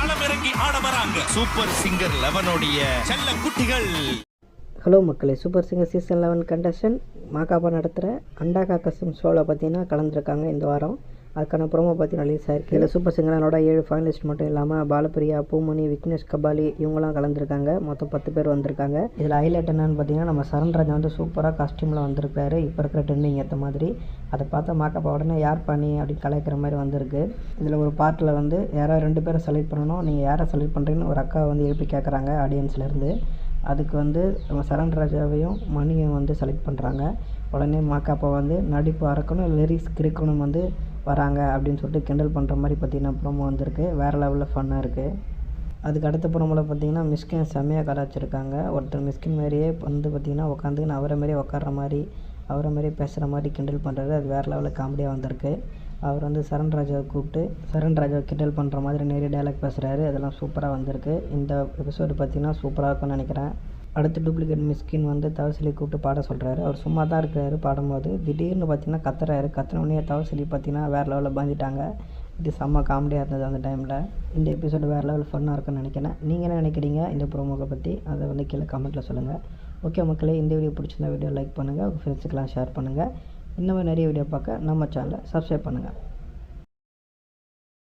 களமிறங்கி ஆட வராங்க சூப்பர் சிங்கர் 11 உடைய செல்ல குட்டிகள். ஹலோ மக்களே, super singer season 11 contestant Ma Ka Pa நடத்துகிற அண்டா காக்கசம் ஷோவில் பார்த்தீங்கன்னா கலந்துருக்காங்க. இந்த வாரம் அதுக்கான ப்ரோமோ பார்த்தீங்கன்னா ரிலீஸ் ஆயிருக்கு. இதில் சூப்பர் சிங்கரோட 7 ஃபைனலிஸ்ட் மட்டும் இல்லாமல் பாலப்பிரியா, பூமணி, விக்னேஷ் கபாலி இவங்களாம் கலந்துருக்காங்க. மொத்தம் 10 பேர் வந்திருக்காங்க. இதில் ஹைலைட் என்னன்னு பார்த்தீங்கன்னா நம்ம சரண்ராஜா வந்து சூப்பராக காஸ்டியூமில் வந்திருக்காரு. இப்போ இருக்கிற ட்ரெண்டிங் ஏற்ற மாதிரி. அதை பார்த்தா மாகாபா உடனே யார் பண்ணி அப்படின்னு கலாய்க்கிற மாதிரி வந்திருக்கு. இதில் ஒரு பார்ட்டில் வந்து யாராவது 2 பேரை செலக்ட் பண்ணணும், நீங்கள் யாரை செலக்ட் பண்ணுறீங்கன்னு ஒரு அக்கா வந்து எழுப்பி கேட்குறாங்க ஆடியன்ஸ்லேருந்து. அதுக்கு வந்து நம்ம சரண்ராஜாவையும் மணியும் வந்து செலக்ட் பண்ணுறாங்க. உடனே மாகாபா வந்து நடிப்பு அறக்கணும், லிரிக்ஸ் கிரிக்கணும் வந்து வராங்க அப்படின்னு சொல்லிட்டு கிண்டல் பண்ணுற மாதிரி பார்த்திங்கன்னா ப்ரோமோ வந்திருக்கு. வேறு லெவலில் ஃபன்னாக இருக்குது. அதுக்கு அடுத்த ப்ரோமோவில் பார்த்திங்கன்னா மிஸ்கின் செம்மையாக கலாச்சிருக்காங்க. ஒருத்தர் மிஸ்கின் மாதிரியே வந்து பார்த்திங்கன்னா உட்காந்துன்னு அவரை மாதிரியே உட்கார்ற மாதிரி, அவரை மாதிரியே பேசுகிற மாதிரி கிண்டல் பண்ணுறது. அது வேறு லெவலில் காமெடியாக வந்திருக்கு. அவர் வந்து சரண்ராஜாவை கூப்பிட்டு சரண்ராஜாவை கிண்டல் பண்ணுற மாதிரி நிறைய டைலாக் பேசுகிறாரு. அதெல்லாம் சூப்பராக வந்திருக்கு. இந்த எபிசோடு பார்த்திங்கன்னா சூப்பராக இருக்கும்னு நினைக்கிறேன். அடுத்து டூப்ளிகேட் மிஸ்கின் வந்து தவசிலி கூப்பிட்டு பாட சொல்கிறாரு. அவர் சும்மா தான் இருக்கிறாரு. பாடும்போது திடீர்னு பார்த்திங்கன்னா கத்துறாரு. கத்துனோடனே தவசிலி பார்த்திங்கன்னா வேறு லெவலில் பாஞ்சிட்டாங்க. இது செம்ம காமெடியாக இருந்தது அந்த டைமில். இந்த எபிசோடு வேறு லெவல் ஃபன்னாக இருக்குன்னு நினைக்கிறேன். நீங்கள் என்ன நினைக்கிறீங்க இந்த ப்ரோமோவை பற்றி? அதை வந்து கீழே கமெண்ட்டில் சொல்லுங்கள். ஓகே மக்களே, இந்த வீடியோ பிடிச்சிருந்தா வீடியோ லைக் பண்ணுங்கள், உங்கள் ஃப்ரெண்ட்ஸுக்கெல்லாம் ஷேர் பண்ணுங்கள். இந்த மாதிரி நிறைய வீடியோ பார்க்க நம்ம சேனலை சப்ஸ்கிரைப் பண்ணுங்கள்.